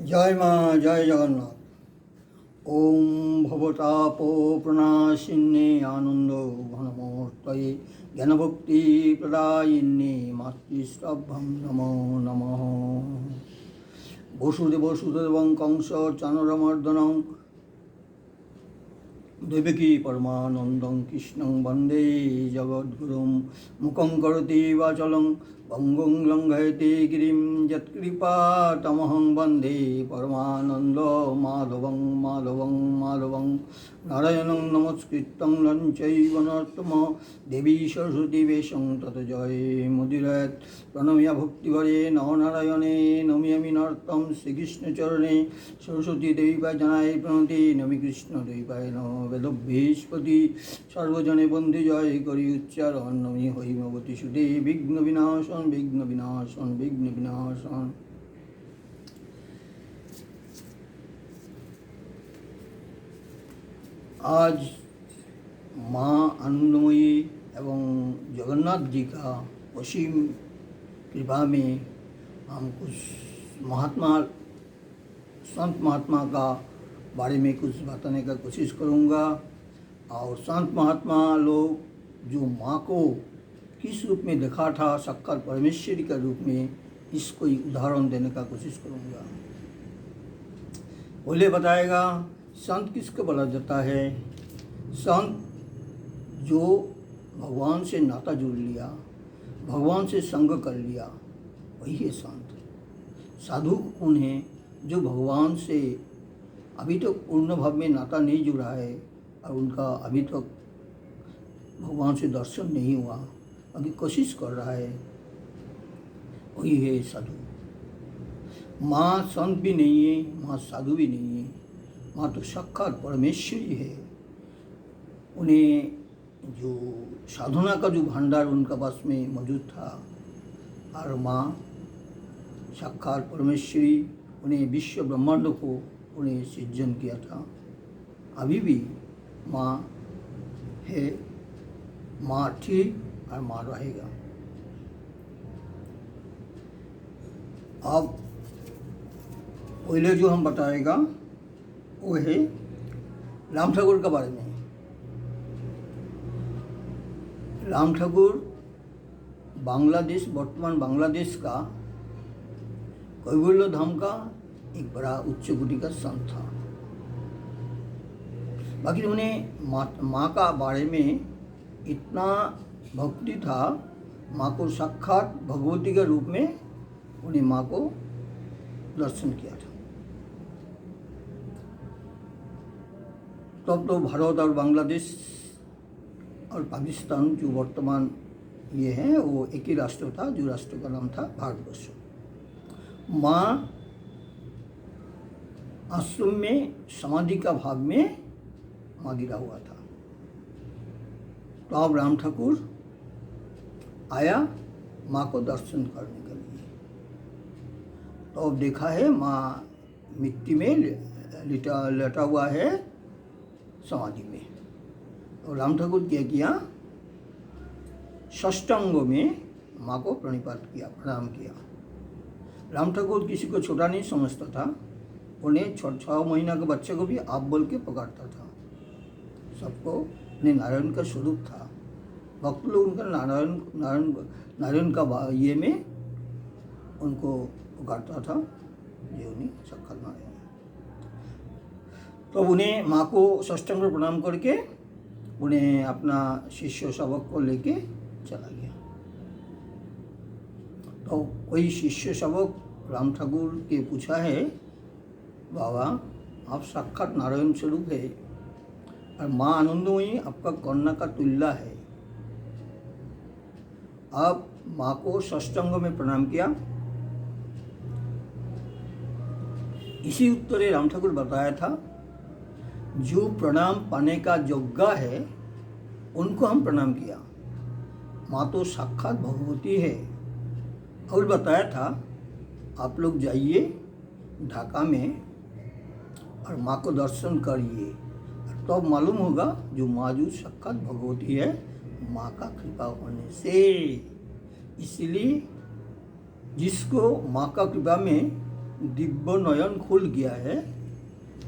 जय माँ जय जगन्नाथ। ओम भवतापो प्रणाशिन्ये आनंदो घनमूर्तये ज्ञानभक्ति प्रदायिन्ये मातृस्तभ्यं नमो नमः। वसुदेवं कंस चाणूरमर्दनं देवकी परमानंदं कृष्णं वंदे जगद्गुरुं मुखं करोति वाचालं भंगुं लंघयते गिरिं यत्कृपातमहं वन्दे परमानंद माधवं माधवं माधवं नारायणं नमस्कृतं नरं चैव नरोत्तमं देवी सरस्वती वेशं ततो जय मुदीरयेत् प्रणम्य भक्तिभरे नरनारायणे नमामि नरोत्तमं श्रीकृष्णचरणे सरस्वती देवी जनाय प्रणति नमि कृष्ण देवाय नमः वेदभ्यस्पति सर्वजने बंदे जय करी उच्चारण नमि हैमवती सुदे विघ्न विनाशन विघ्न विनाशन विघ्न विनाशन। आज माँ आनंदमयी एवं जगन्नाथ जी का असीम कृपा में हम कुछ संत महात्मा का बारे में कुछ बताने का कोशिश करूँगा। और संत महात्मा लोग जो माँ को किस रूप में देखा था, साक्षात परमेश्वरी का रूप में, इसको ही उदाहरण देने का कोशिश करूँगा। पहले बताएगा संत किसको बोला जाता है। संत जो भगवान से नाता जोड़ लिया, भगवान से संग कर लिया, वही है संत। साधु उन्हें जो भगवान से अभी तक पूर्ण भाव में नाता नहीं जुड़ा है और उनका अभी तक भगवान से दर्शन नहीं हुआ, अभी कोशिश कर रहा है, वही है साधु। माँ संत भी नहीं है, माँ साधु भी नहीं है, माँ तो साक्षात परमेश्वरी है। उन्हें जो साधना का जो भंडार उनका पास में मौजूद था, और माँ साक्षात परमेश्वरी उन्हें विश्व ब्रह्मांड को उन्हें सृजन किया था। अभी भी माँ है, माँ थी और माँ रहेगा। अब पहले जो हम बताएगा वो है राम ठाकुर के बारे में। राम ठाकुर बांग्लादेश, वर्तमान बांग्लादेश का कैवल्य धाम का एक बड़ा उच्च कोटि का संत था। बाकी उन्हें माँ का बारे में इतना भक्ति था, माँ को साक्षात भगवती के रूप में उन्हें माँ को दर्शन किया था। तब तो भारत और बांग्लादेश और पाकिस्तान जो वर्तमान ये है वो एक ही राष्ट्र था, जो राष्ट्र का नाम था भारतवर्ष। माँ आश्रम में समाधि का भाव में माँ गिरा हुआ था। तो अब राम ठाकुर आया माँ को दर्शन करने के लिए। तो अब देखा है माँ मिट्टी में लेटा हुआ है समाधि में। तो राम ठाकुर क्या किया, षष्टांग में माँ को प्रणिपात किया, प्रणाम किया। राम ठाकुर किसी को छोटा नहीं समझता था, उन्हें 6 महीना के बच्चे को भी आप बोल के पकड़ता था। सबको उन्हें नारायण का स्वरूप था। भक्त लोग उनका नारायण का ये में उनको पुकारता था, ये उन्हें साक्षात नारायण। तो उन्हें माँ को षष्टांग में प्रणाम करके उन्हें अपना शिष्य शावक को लेके चला गया। तो कोई शिष्य शावक राम ठाकुर के पूछा है, बाबा आप साक्षात नारायण स्वरूप है और माँ आनंदमयी आपका कन्या का तुल्य है, आप माँ को षष्टांग में प्रणाम किया। इसी उत्तरे राम ठाकुर बताया था, जो प्रणाम पाने का योग्य है उनको हम प्रणाम किया, माँ तो साक्षात भगवती है। और बताया था आप लोग जाइए ढाका में और माँ को दर्शन करिए, तब तो मालूम होगा जो माँ जो साक्षात भगवती है, माँ का कृपा होने से। इसलिए जिसको माँ का कृपा में दिव्य नयन खुल गया है,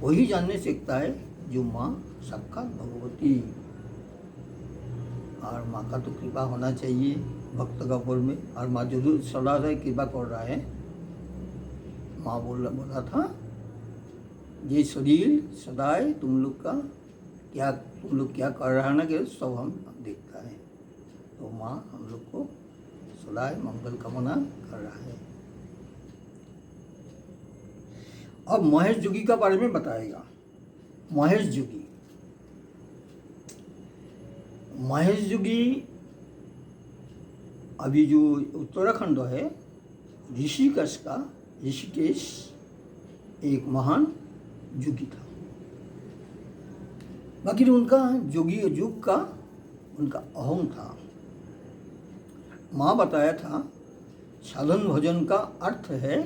वही जानने सीखता है जो माँ साक्षात भगवती। और माँ का तो कृपा होना चाहिए भक्त का ऊपर में, और माँ जरूर सदा से कृपा कर रहा है। माँ बोला था, ये शरीर सदाए तुम लोग क्या कर रहा है ना, कि सब हम देखता है। तो माँ हम लोग को सदाए मंगल कामना कर रहा है। अब महेश जोगी का बारे में बताएगा। महेश जोगी अभी जो उत्तराखंड है, ऋषिकेश एक महान जोगी था। बाकी उनका जोगी युग का उनका अहम था। माँ बताया था, साधन भजन का अर्थ है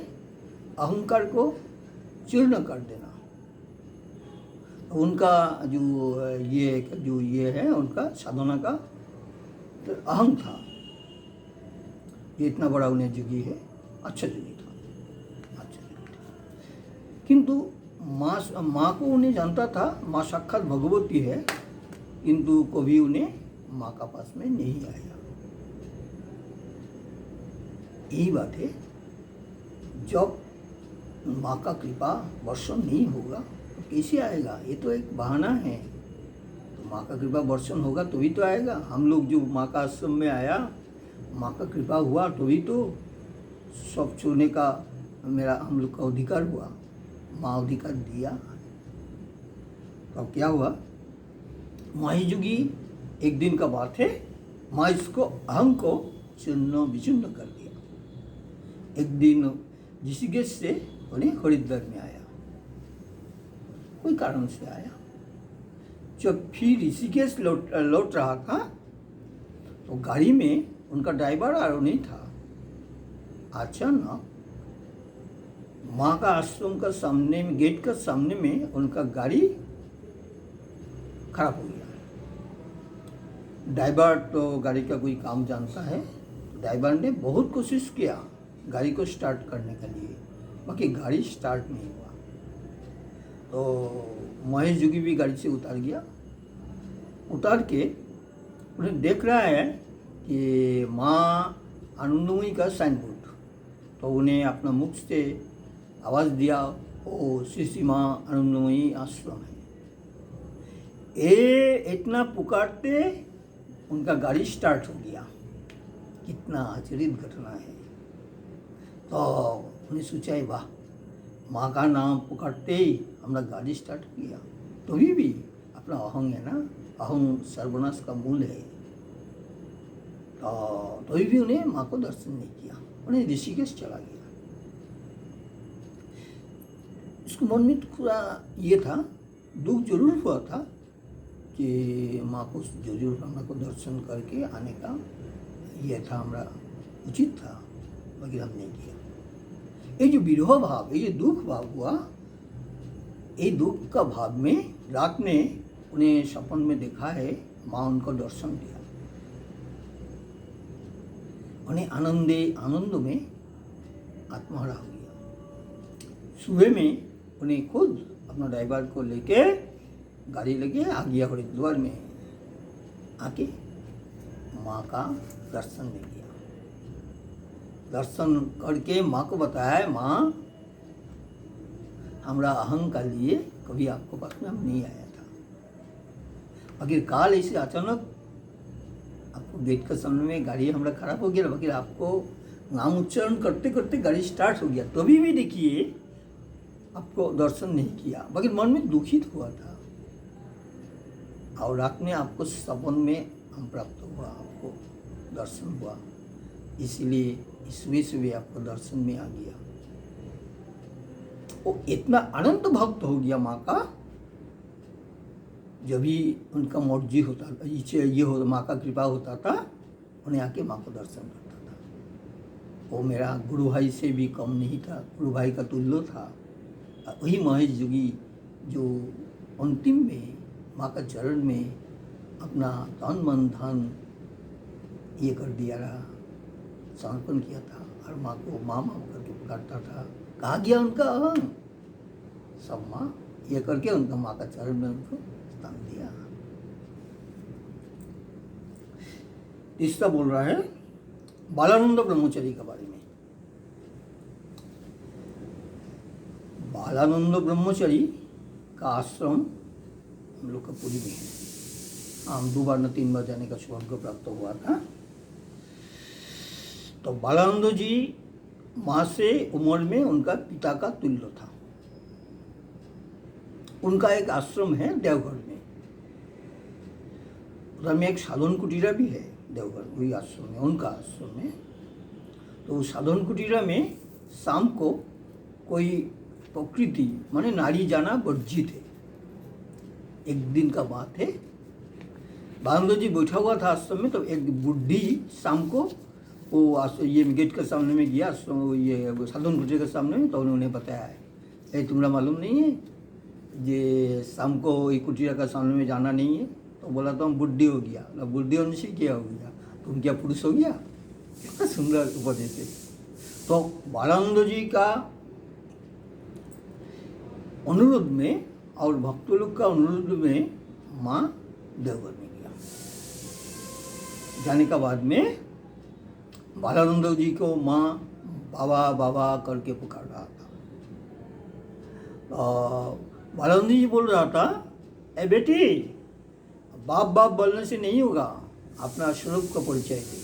अहंकार को चूर्ण कर देना। उनका जो ये है उनका साधना का तो अहम था। ये इतना बड़ा उन्हें जोगी है, अच्छा जोगी था। किंतु माँ को उन्हें जानता था, माँ साक्षात भगवती है, किंतु कभी उन्हें माँ का पास में नहीं आया। यही बात है, जब माँ का कृपा वर्षण नहीं होगा तो कैसे आएगा? ये तो एक बहाना है। तो माँ का कृपा वर्षण होगा तो भी तो आएगा। हम लोग जो माँ का आश्रम में आया, माँ का कृपा हुआ तो भी तो सब छोड़ने का हम लोग का अधिकार हुआ। माँ अधिकार दिया। तो अब क्या हुआ? महेश जोगी एक दिन का बात है, माँ इसको अहम को चूर्ण विचूर्ण कर दिया। एक दिन ऋषिकेश से उन्हें हरिद्वार में आया, कोई कारण से आया। जब फिर ऋषिकेश लौट रहा था तो गाड़ी में उनका ड्राइवर और नहीं था। अचानक माँ का आश्रम का सामने में, गेट का सामने में उनका गाड़ी खराब हो गया। ड्राइवर तो गाड़ी का कोई काम जानता है। ड्राइवर ने बहुत कोशिश किया गाड़ी को स्टार्ट करने के लिए, बाकी गाड़ी स्टार्ट नहीं हुआ। तो महेश जोगी भी गाड़ी से उतर गया। उतर के उन्हें देख रहा है कि माँ आनंदमयी का साइन बोर्ड। तो उन्हें अपना मुख से आवाज़ दिया, ओ श्री माँ आनंदमयी आश्रम है। ये इतना पुकारते उनका गाड़ी स्टार्ट हो गया। कितना आश्चर्यजनक घटना है। तो उन्हें सोचा, वाह, माँ का नाम पुकारते ही हमारा गाड़ी स्टार्ट किया। तो भी अपना अहंग है ना, अहंग सर्वनाश का मूल है। तो भी उन्हें माँ को दर्शन नहीं किया, उन्हें ऋषिकेश चला गया। इसको मन में थोड़ा ये था, दुख जरूर हुआ था कि माँ को जरूर हमारा को दर्शन करके आने का ये था, हमारा उचित था, मगर हम नहीं किया। ये जो विरह भाव, ये दुख भाव हुआ, ये दुख का भाव में रात में उन्हें सपन में देखा है माँ उनको दर्शन दिया। उन्हें आनंद में आत्महरा हो गया। सुबह में उन्हें खुद अपना ड्राइवर को लेके गाड़ी लेके आ गया हरिद्वार में। आके माँ का दर्शन ले लिया। दर्शन करके माँ को बताया, माँ हमारा अहंग का लिए कभी आपको पास में हम नहीं आया था, अगर काल ऐसे अचानक आपको गेट के सामने में गाड़ी हमारा खराब हो गया, बाकी आपको नाम उच्चारण करते करते गाड़ी स्टार्ट हो गया, तभी भी देखिए आपको दर्शन नहीं किया, बाकी मन में दुखित हुआ था। और रात में आपको सपन में हम प्राप्त हुआ, आपको दर्शन हुआ, इसलिए सुबह सुबह आपको दर्शन में आ गया। वो इतना अनंत भक्त हो गया माँ का, जब भी उनका मर्जी होता था, ये हो माँ का कृपा होता था, उन्हें आके माँ को दर्शन करता था। वो मेरा गुरु भाई से भी कम नहीं था, गुरु भाई का तुल्य था। वही महेश जोगी जो अंतिम में माँ का चरण में अपना तन मन धन ये कर दिया रहा, समर्पण किया था, और माँ को माँ माँ करके पुकारता था। कहा गया उनका अहंग, सब माँ, ये करके उनका माँ का चरण में उनको स्थान दिया। तीसरा बोल रहा है बालानंद ब्रह्मचारी के बारे में। बालानंद ब्रह्मचारी का आश्रम हम लोग का पुरी में है। हम 2 बार न 3 बार जाने का सौभाग्य प्राप्त हुआ था। तो बालानंद जी माँ से उम्र में उनका पिता का तुल्य था। उनका एक आश्रम है देवघर में, उधर में एक साधन कुटीरा भी है देवघर, वही आश्रम में, उनका आश्रम में। तो उस साधन कुटीरा में शाम को कोई प्रकृति माने नारी जाना वर्जित है। एक दिन का बात है, बालानंद जी बैठा हुआ था आश्रम में, तो एक बुढ़ी शाम को वो ये गेट के सामने में गया, ये साधन कुटीर के सामने में, तो उन्होंने बताया है तुम्हारा मालूम नहीं है ये शाम को ये कुटीरा का सामने में जाना नहीं है। तो बोला तो हम बुढ़ी हो गया, बुढ़ी होने से क्या हो गया, तुम क्या पुरुष हो गया। कितना सुंदर उपदेश है। तो बालानंद जी का अनुरोध में और भक्त लोग का अनुरोध में माँ देवघर में गया। जाने का बाद में बालानंद जी को माँ बाबा बाबा करके पुकार रहा था। बालानंद जी बोल रहा था, ए बेटी, बाप बाप बोलने से नहीं होगा, अपना स्वरूप का परिचय दे।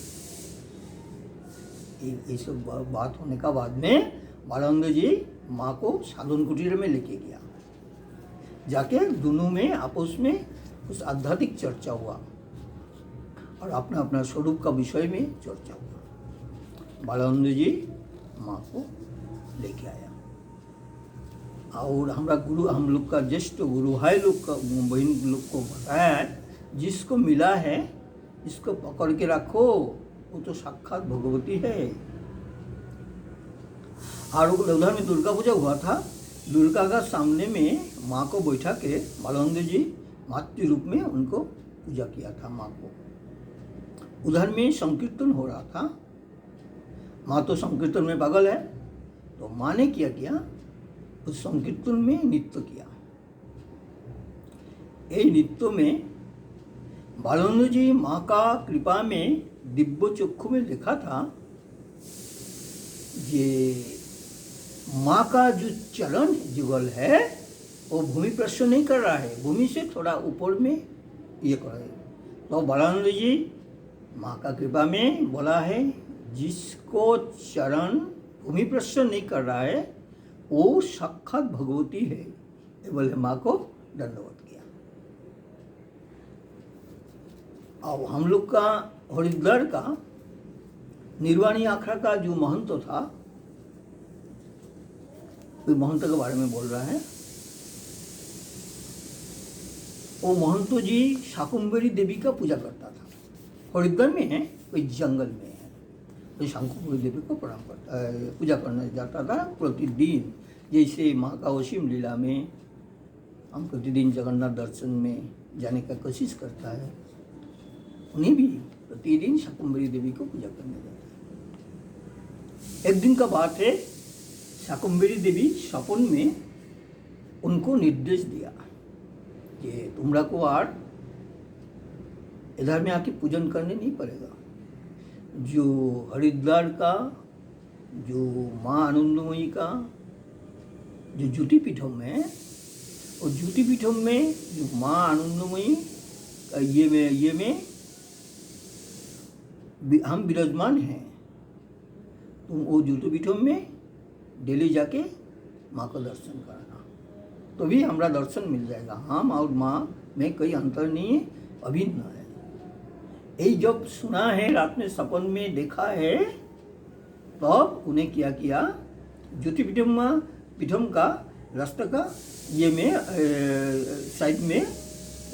ये सब बात होने का बाद में बालानंद जी माँ को साधन कुटीर में लेके गया। जाके दोनों में आपस में उस आध्यात्मिक चर्चा हुआ और अपना अपना स्वरूप का विषय में चर्चा हुआ। बालानंद जी माँ को लेके आया। और हमारा गुरु, हम लोग का ज्येष्ठ गुरु भाई लोग का बहन लोग को बताया, जिसको मिला है इसको पकड़ के रखो, वो तो साक्षात भगवती है। और उधर में दुर्गा पूजा हुआ था। दुर्गा का सामने में माँ को बैठा के बालानंद जी मातृ रूप में उनको पूजा किया था माँ को। उधर में संकीर्तन हो रहा था। माँ तो संकीर्तन में पागल है, तो माँ ने क्या किया, उस संकीर्तन में नृत्य किया। ये नृत्य में बालानंद जी माँ का कृपा में दिव्य चक्षु में देखा था, ये माँ का जो चरण जुगल है वो भूमि स्पर्श नहीं कर रहा है, भूमि से थोड़ा ऊपर में ये कर रहा है। तो बालानंद जी माँ का कृपा में बोला है, जिसको चरण भूमि स्पर्श नहीं कर रहा है वो साक्षात भगवती है। ये बोले माँ को दंडवत किया। और हम लोग का हरिद्वार का निर्वाणी आखड़ा का जो महंत था, कोई महंत के बारे में बोल रहा है। वो महंत जी शाकुंभरी देवी का पूजा करता था। हरिद्वार में है, कोई जंगल में है, तो शाकुंभरी देवी को प्रणाम करता, पूजा करने जाता था प्रतिदिन। जैसे माँ का असीम लीला में हम प्रतिदिन जगन्नाथ दर्शन में जाने का कोशिश करता है, उन्हें भी प्रतिदिन शाकुंभरी देवी को पूजा करने जाता है। एक दिन का बात है, शाकुंभरी देवी सपन में उनको निर्देश दिया कि तुमरा को आर इधर में आके पूजन करने नहीं पड़ेगा। जो हरिद्वार का जो माँ आनंदमयी का जो ज्योति पीठम है, और ज्योति पीठम में जो माँ आनंदमयी ये में हम विराजमान हैं। तुम वो ज्योति पीठम में डेली जाके माँ को दर्शन करना, तो भी हमारा दर्शन मिल जाएगा। हम और माँ में कोई अंतर नहीं है, अभिन्न है। यही जब सुना है, रात में सपन में देखा है, तब उन्हें क्या किया, ज्योति पीठम का रास्ता का ये में साइड में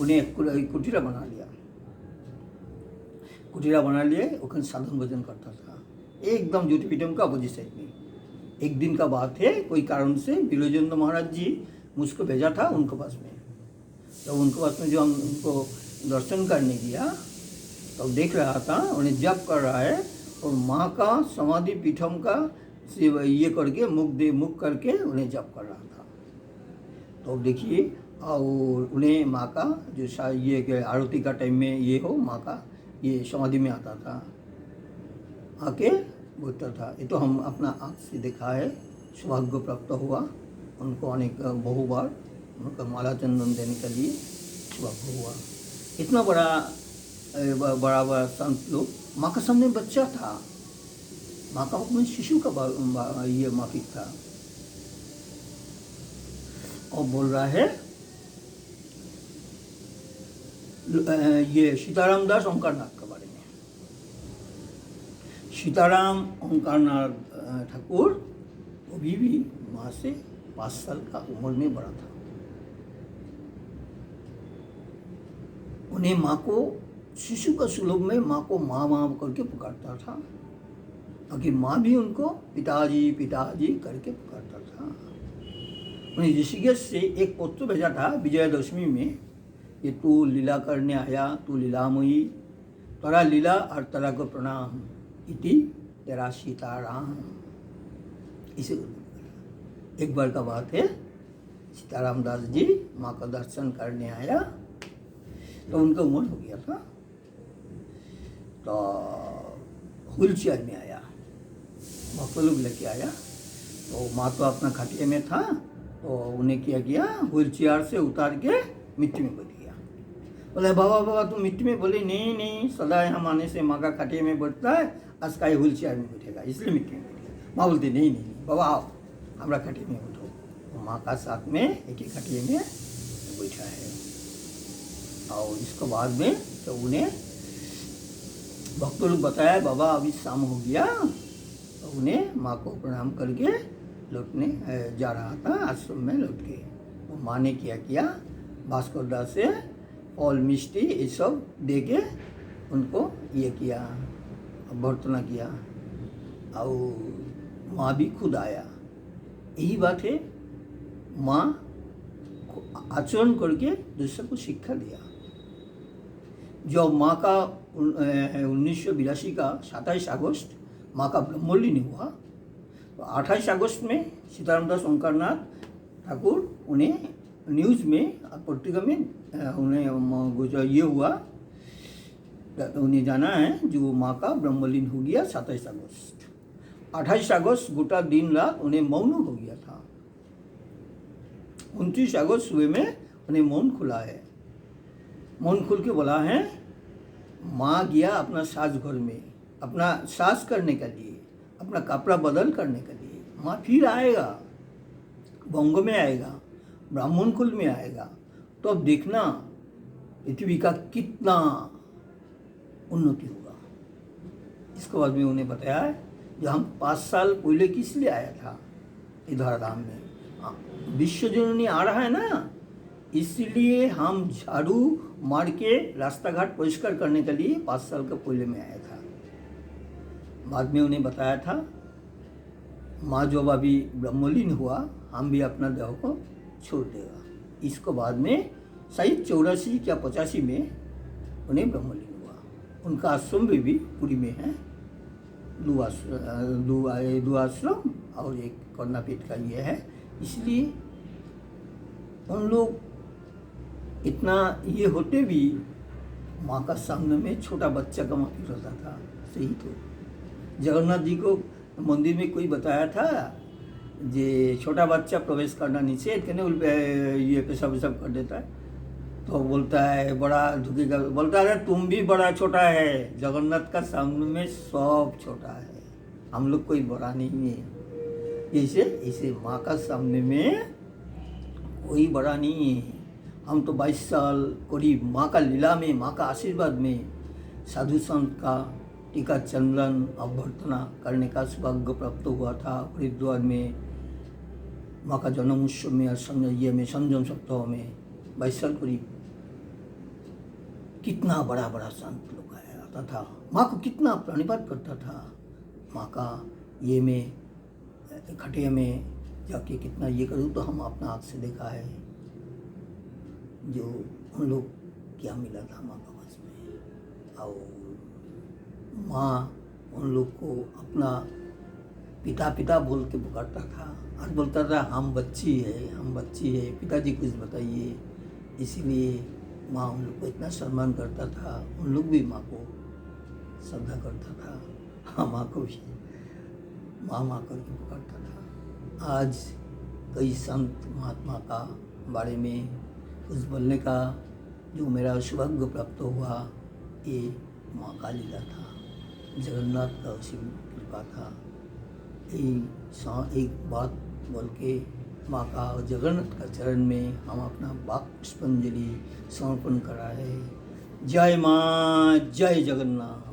उन्हें कुटीरा बना लिया। कुटीरा बना लिए, उखन साधन भजन करता था एकदम ज्योति पीठम का अपोजिट साइड में। एक दिन का बात है, कोई कारण से विलोचन महाराज जी मुझको भेजा था उनके पास में। तो उनके पास में जो हम उनको दर्शन करने गया, तो देख रहा था उन्हें जप कर रहा है, और माँ का समाधि पीठम का से ये करके मुख करके उन्हें जप कर रहा था। तो अब देखिए, और उन्हें माँ का जो ये कि आरती का टाइम में ये हो, माँ का ये समाधि में आता था, आके बोलता था। ये तो हम अपना आँख से देखा है, सौभाग्य प्राप्त हुआ उनको अनेक बहु बार उनका माला चंदन देने के लिए सौभाग्य हुआ। इतना बड़ा बड़ा संत लोग, माँ का सामने बच्चा था, माँ का हुक्म शिशु का ये माफिक था, और बोल रहा है ये सीताराम दास ओंकारनाथ के बारे में। सीताराम ओंकारनाथ ठाकुर अभी भी माँ से 5 साल का उम्र में बड़ा था। उन्हें माँ को शिशु का सुलभ में माँ को माँ माँ करके पुकारता था, ताकि माँ भी उनको पिताजी पिताजी करके पुकारता था। उन्हें ऋषिकेश से एक पत्र भेजा था विजयदशमी में, ये तू लीला करने आया, तू लीलामयी, तेरा लीला और तेरा को प्रणाम, इति तेरा सीताराम। इसे एक बार का बात है, सीताराम दास जी माँ का दर्शन करने आया, तो उनका उम्र हो गया था, तो व्हील चेयर में आया, भक्त लोग लेके आया, तो माँ तो अपना खटिया में था, तो उन्हें क्या किया, व्हील चेयर से उतार के मिट्टी में बैठ गया। बोले बाबा बाबा तुम मिट्टी में? बोले नहीं नहीं, सदा यहाँ आने से माँ का खटिया में बैठता है, आज का व्हील चेयर में बैठेगा, इसलिए मिट्टी में बैठ गया। माँ बोलती नहीं नहीं बाबा आओ हमारा खटिया में बैठो। तो माँ का साथ में एक ही खटिया में बैठा है। और इसके बाद में तो उन्हें भक्तों लोग बताया बाबा अभी शाम हो गया, तो उन्हें माँ को प्रणाम करके लौटने जा रहा था, आश्रम में लौट के। तो माँ ने क्या किया, भास्कर दास से फल मिष्टी ये सब दे के उनको ये किया, अभ्यर्थना किया, और माँ भी खुद आया। यही बात है, माँ आचरण करके दूसरे को शिक्षा दिया। जब माँ का 1982 का 27 अगस्त माँ का ब्रह्मलीन हुआ, तो 28 अगस्त में सीताराम दास ओंकारनाथ ठाकुर उन्हें न्यूज़ में पत्रिका में उन्हें ये हुआ, उन्हें जाना है जो माँ का ब्रह्मलीन हो गया 27 अगस्त। 28 अगस्त गोटा दिन रात उन्हें मौन हो गया था। 29 अगस्त सुबह में उन्हें मौन खुला है। मौन खुल के बोला है, माँ गया अपना सास घर में, अपना सास करने के लिए, अपना कपड़ा बदल करने के लिए। माँ फिर आएगा, बंग में आएगा, ब्राह्मण कुल में आएगा, तो अब देखना पृथ्वी का कितना उन्नति होगा। इसके बाद में उन्हें बताया जो हम 5 साल पहले किस लिए आया था इधर धाम में, विश्व जननी आ रहा है ना, इसलिए हम झाड़ू मार के रास्ता घाट परिष्कार करने के लिए 5 साल का पहले में आया था। बाद में उन्हें बताया था माँ जब अभी ब्रह्मलीन हुआ, हम भी अपना देह को छोड़ देगा। इसको बाद में शायद 84 या 85 में उन्हें ब्रह्मलीन हुआ। उनका आश्रम भी पुरी में है, 2 आश्रम और एक कर्णापीठ का ये है। इसलिए उन लोग इतना ये होते भी माँ का सामने में छोटा बच्चा का माफी रहता था। सही तो जगन्नाथ जी को मंदिर में कोई बताया था जे छोटा बच्चा प्रवेश करना नीचे कहने ये पेशाब वेशाब कर देता है, तो बोलता है बड़ा झुकेगा, बोलता है तुम भी बड़ा छोटा है, जगन्नाथ का सामने में सब छोटा है, हम लोग कोई बड़ा नहीं है। ऐसे माँ का सामने में कोई बड़ा नहीं है। हम तो 22 साल करीब माँ का लीला में, माँ का आशीर्वाद में साधु संत का टीका चंदन अभ्यर्थना करने का सौभाग्य प्राप्त हुआ था। हरिद्वार में माँ का जन्म उत्सव में और संजम सप्ताह में 22 साल करीब कितना बड़ा बड़ा संत लोग आया आता था, माँ को कितना प्रणिपात करता था। माँ का ये में खटिया में जाके कितना ये करूँ, तो हम अपना आँख से देखा है जो उन लोग क्या मिला था माँ का पास में। और माँ उन लोग को अपना पिता पिता बोल के पुकारता था और बोलता था हम बच्ची है, पिताजी कुछ बताइए। इसीलिए माँ उन लोग को इतना सम्मान करता था, उन लोग भी माँ को श्रद्धा करता था, हाँ माँ को भी माँ करके पुकारता था। आज कई संत महात्मा का बारे में कुछ बोलने का जो मेरा सौभाग्य प्राप्त हुआ, ये माँ का लीला था, जगन्नाथ का उसी कृपा था। एक बात बोल के माँ का और जगन्नाथ का चरण में हम अपना वाक पुष्पांजलि समर्पण करा है। जय माँ, जय जगन्नाथ।